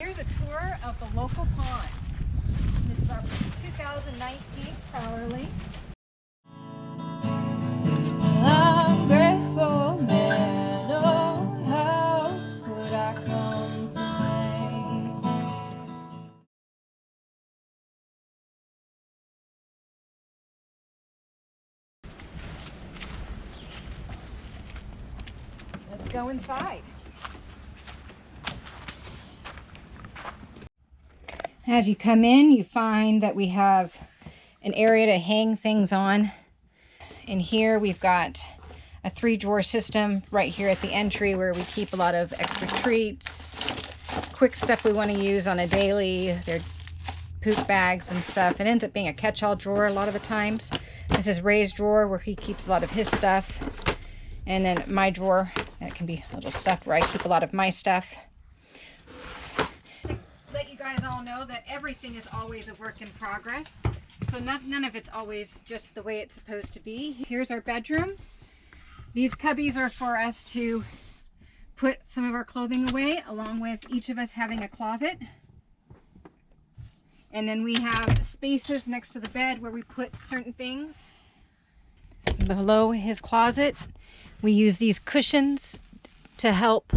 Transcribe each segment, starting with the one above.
Here's a tour of the local pond. This is our 2019 Prowler Lynx. I'm grateful, man. Oh, how could I complain? Let's go inside. As you come in, you find that we have an area to hang things on. In here, we've got a 3-drawer system right here at the entry where we keep a lot of extra treats, quick stuff we want to use on a daily. They're poop bags and stuff. It ends up being a catch-all drawer a lot of the times. This is Ray's drawer where he keeps a lot of his stuff. And then my drawer, that can be a little stuffed where I keep a lot of my stuff. To let you guys all know that everything is always a work in progress. So none of it's always just the way it's supposed to be. Here's our bedroom. These cubbies are for us to put some of our clothing away, along with each of us having a closet. And then we have spaces next to the bed where we put certain things. Below his closet, we use these cushions to help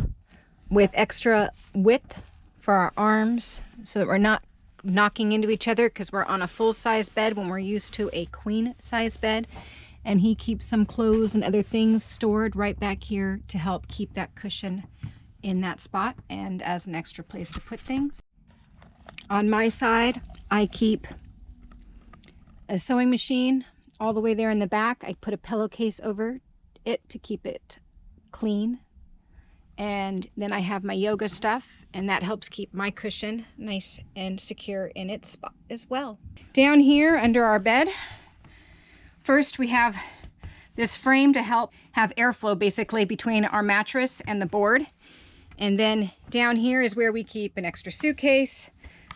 with extra width for our arms so that we're not knocking into each other, because we're on a full-size bed when we're used to a queen-size bed. And he keeps some clothes and other things stored right back here to help keep that cushion in that spot and as an extra place to put things. On my side, I keep a sewing machine all the way there in the back. I put a pillowcase over it to keep it clean. And then I have my yoga stuff, and that helps keep my cushion nice and secure in its spot as well. Down here under our bed, first we have this frame to help have airflow basically between our mattress and the board. And then down here is where we keep an extra suitcase,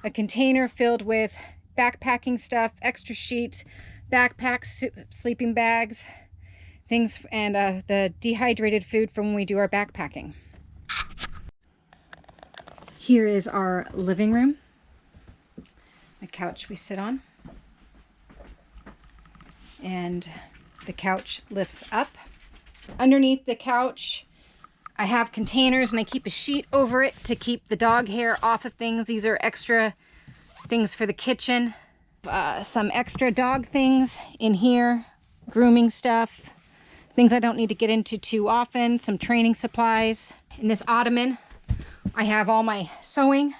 a container filled with backpacking stuff, extra sheets, backpacks, sleeping bags, things, and the dehydrated food from when we do our backpacking. Here is our living room, the couch we sit on, and the couch lifts up. Underneath the couch, I have containers, and I keep a sheet over it to keep the dog hair off of things. These are extra things for the kitchen. Some extra dog things in here, grooming stuff, things I don't need to get into too often, some training supplies. In this ottoman, I have all my sewing.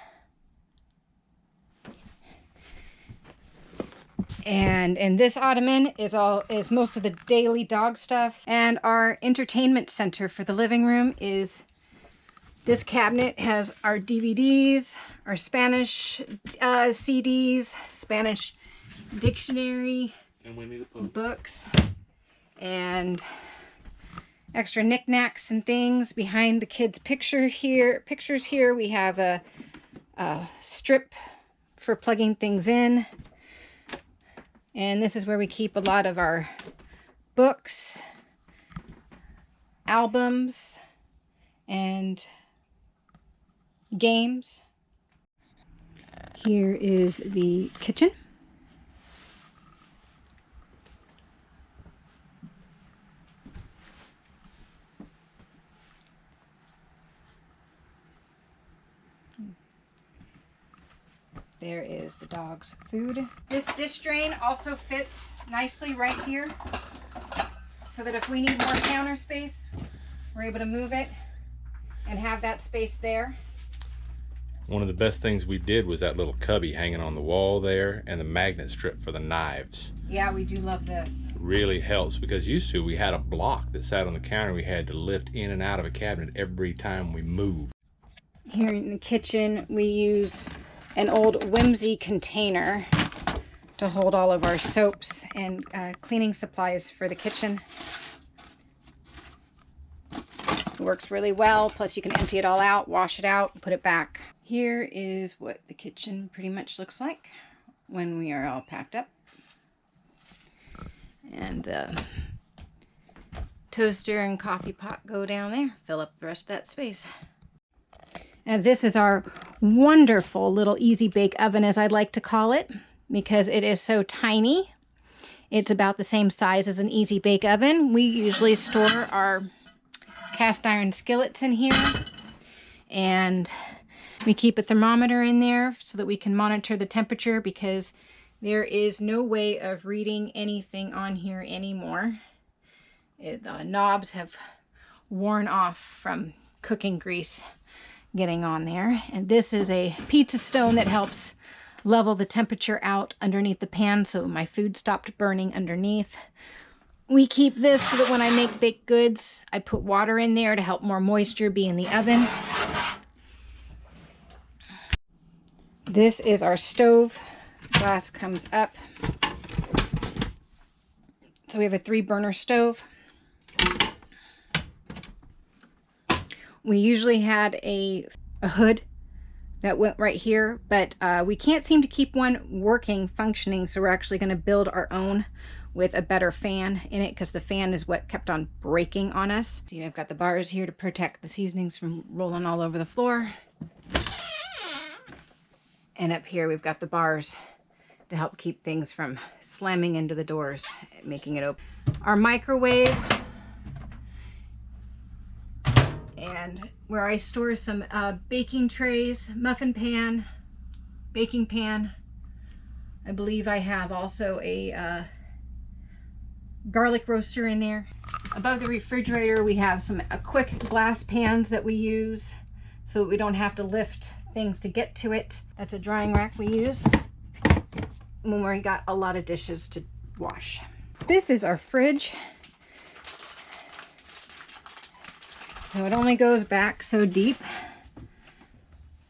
And in this ottoman is most of the daily dog stuff. And our entertainment center for the living room is this cabinet. Has our DVDs, our Spanish CDs, Spanish dictionary, and Winnie the Pooh books, and extra knickknacks and things. Behind the kids' pictures here, we have a strip for plugging things in. And this is where we keep a lot of our books, albums, and games. Here is the kitchen. There is the dog's food. This dish drain also fits nicely right here, so that if we need more counter space, we're able to move it and have that space there. One of the best things we did was that little cubby hanging on the wall there, and the magnet strip for the knives. Yeah, we do love this. It really helps, because used to we had a block that sat on the counter we had to lift in and out of a cabinet every time we moved. Here in the kitchen, we use an old Whimsy container to hold all of our soaps and cleaning supplies for the kitchen. It works really well, plus you can empty it all out, wash it out, and put it back. Here is what the kitchen pretty much looks like when we are all packed up. And the toaster and coffee pot go down there, fill up the rest of that space. And this is our wonderful little easy bake oven, as I'd like to call it, because it is so tiny. It's about the same size as an easy bake oven. We usually store our cast iron skillets in here, and we keep a thermometer in there so that we can monitor the temperature, because there is no way of reading anything on here anymore. The knobs have worn off from cooking grease getting on there. And this is a pizza stone that helps level the temperature out underneath the pan so my food stopped burning underneath. We keep this so that when I make baked goods, I put water in there to help more moisture be in the oven. This is our stove. Glass comes up. So we have a 3-burner stove. We usually had a hood that went right here, but we can't seem to keep one working, functioning, so we're actually going to build our own with a better fan in it, because the fan is what kept on breaking on us. See, I've got the bars here to protect the seasonings from rolling all over the floor. And up here we've got the bars to help keep things from slamming into the doors, making it open. Our microwave, and where I store some baking trays, muffin pan, baking pan. I believe I have also a garlic roaster in there. Above the refrigerator we have some quick glass pans that we use so that we don't have to lift things to get to it. That's a drying rack we use when we got a lot of dishes to wash. This is our fridge. So it only goes back so deep,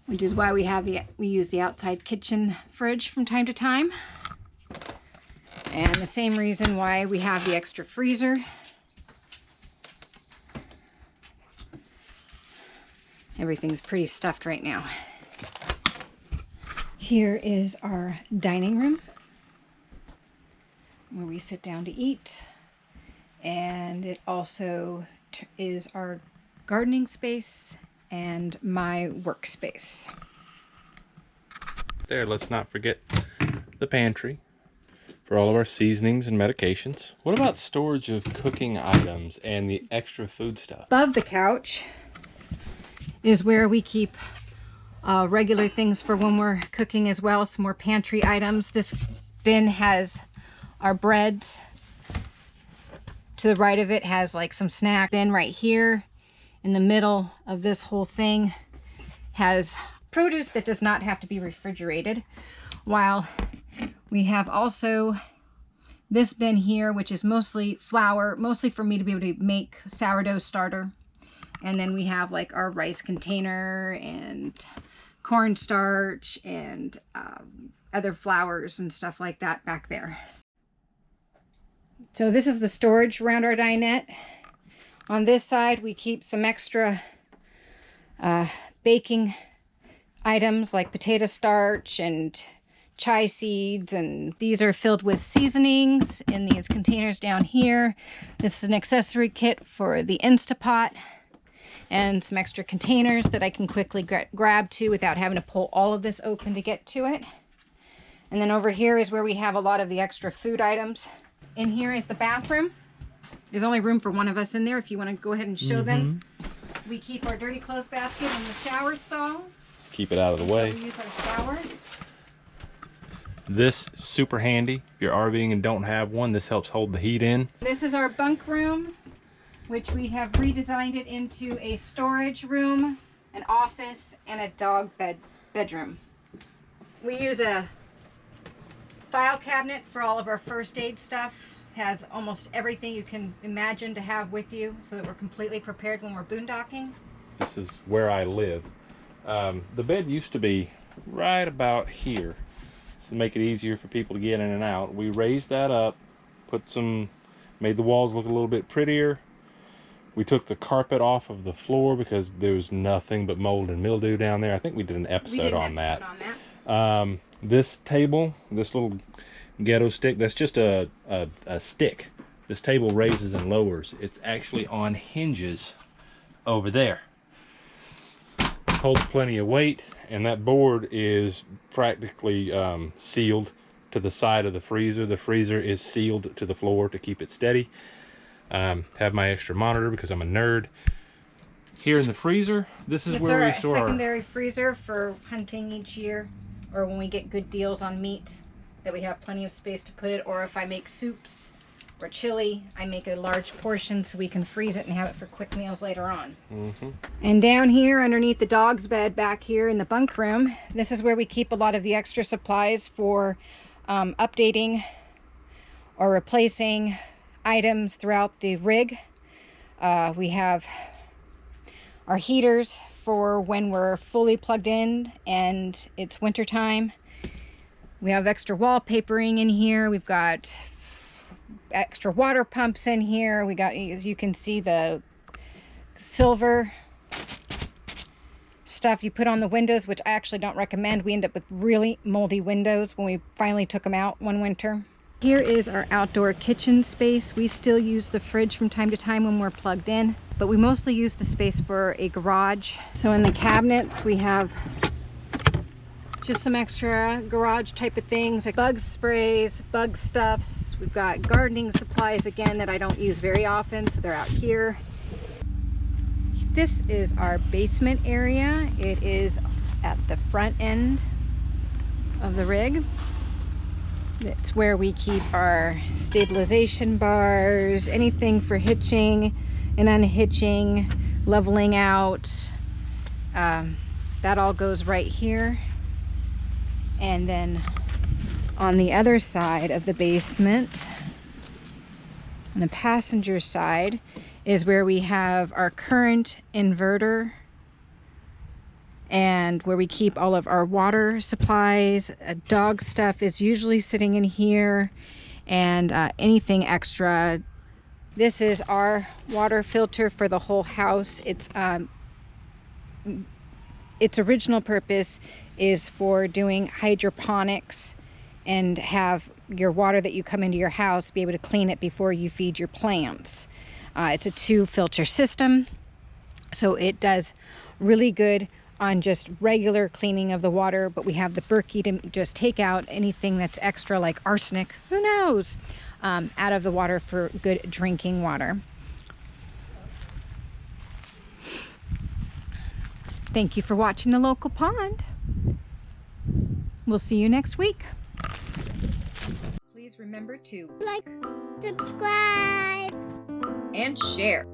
which is why we use the outside kitchen fridge from time to time. And the same reason why we have the extra freezer. Everything's pretty stuffed right now. Here is our dining room where we sit down to eat. And it also is our gardening space and my workspace. There, let's not forget the pantry for all of our seasonings and medications. What about storage of cooking items and the extra food stuff? Above the couch is where we keep regular things for when we're cooking as well, some more pantry items. This bin has our breads. To the right of it has like some snack. Then right here in the middle of this whole thing has produce that does not have to be refrigerated, while we have also this bin here, which is mostly flour, mostly for me to be able to make sourdough starter. And then we have like our rice container and cornstarch and other flours and stuff like that back there. So this is the storage around our dinette. On this side, we keep some extra baking items like potato starch and chai seeds, and these are filled with seasonings in these containers down here. This is an accessory kit for the Instapot, and some extra containers that I can quickly grab to without having to pull all of this open to get to it. And then over here is where we have a lot of the extra food items. In here is the bathroom. There's only room for one of us in there if you want to go ahead and show them. We keep our dirty clothes basket in the shower stall. Keep it out of the way. So we use our shower. This is super handy. If you're RVing and don't have one, this helps hold the heat in. This is our bunk room, which we have redesigned it into a storage room, an office, and a dog bedroom. We use a file cabinet for all of our first aid stuff. Has almost everything you can imagine to have with you so that we're completely prepared when we're boondocking. This is where I live. The bed used to be right about here to make it easier for people to get in and out. We raised that up, made the walls look a little bit prettier. We took the carpet off of the floor because there was nothing but mold and mildew down there. I think we did an episode on that. This table, this little ghetto stick, that's just a stick. This table raises and lowers. It's actually on hinges over there. holds plenty of weight, and that board is practically sealed to the side of the freezer. The freezer is sealed to the floor to keep it steady. Have my extra monitor because I'm a nerd. Here in the freezer, this is where we store our secondary freezer for hunting each year, or when we get good deals on meat, that we have plenty of space to put it. Or if I make soups or chili, I make a large portion so we can freeze it and have it for quick meals later on. And down here underneath the dog's bed back here in the bunk room, this is where we keep a lot of the extra supplies for updating or replacing items throughout the rig. We have our heaters for when we're fully plugged in and it's winter time. We have extra wallpapering in here. We've got extra water pumps in here. We got, as you can see, the silver stuff you put on the windows, which I actually don't recommend. We end up with really moldy windows when we finally took them out one winter. Here is our outdoor kitchen space. We still use the fridge from time to time when we're plugged in, but we mostly use the space for a garage. So in the cabinets, we have just some extra garage type of things like bug sprays, bug stuffs. We've got gardening supplies again that I don't use very often, so they're out here. This is our basement area. It is at the front end of the rig. It's where we keep our stabilization bars, anything for hitching and unhitching, leveling out. That all goes right here. And then on the other side of the basement, on the passenger side, is where we have our current inverter and where we keep all of our water supplies. Dog stuff is usually sitting in here, and anything extra. This is our water filter for the whole house. Its original purpose is for doing hydroponics and have your water that you come into your house be able to clean it before you feed your plants. It's a 2-filter system, so it does really good on just regular cleaning of the water, but we have the Berkey to just take out anything that's extra, like arsenic, who knows, out of the water for good drinking water. Thank you for watching The Local Pond. We'll see you next week. Please remember to like, subscribe, and share.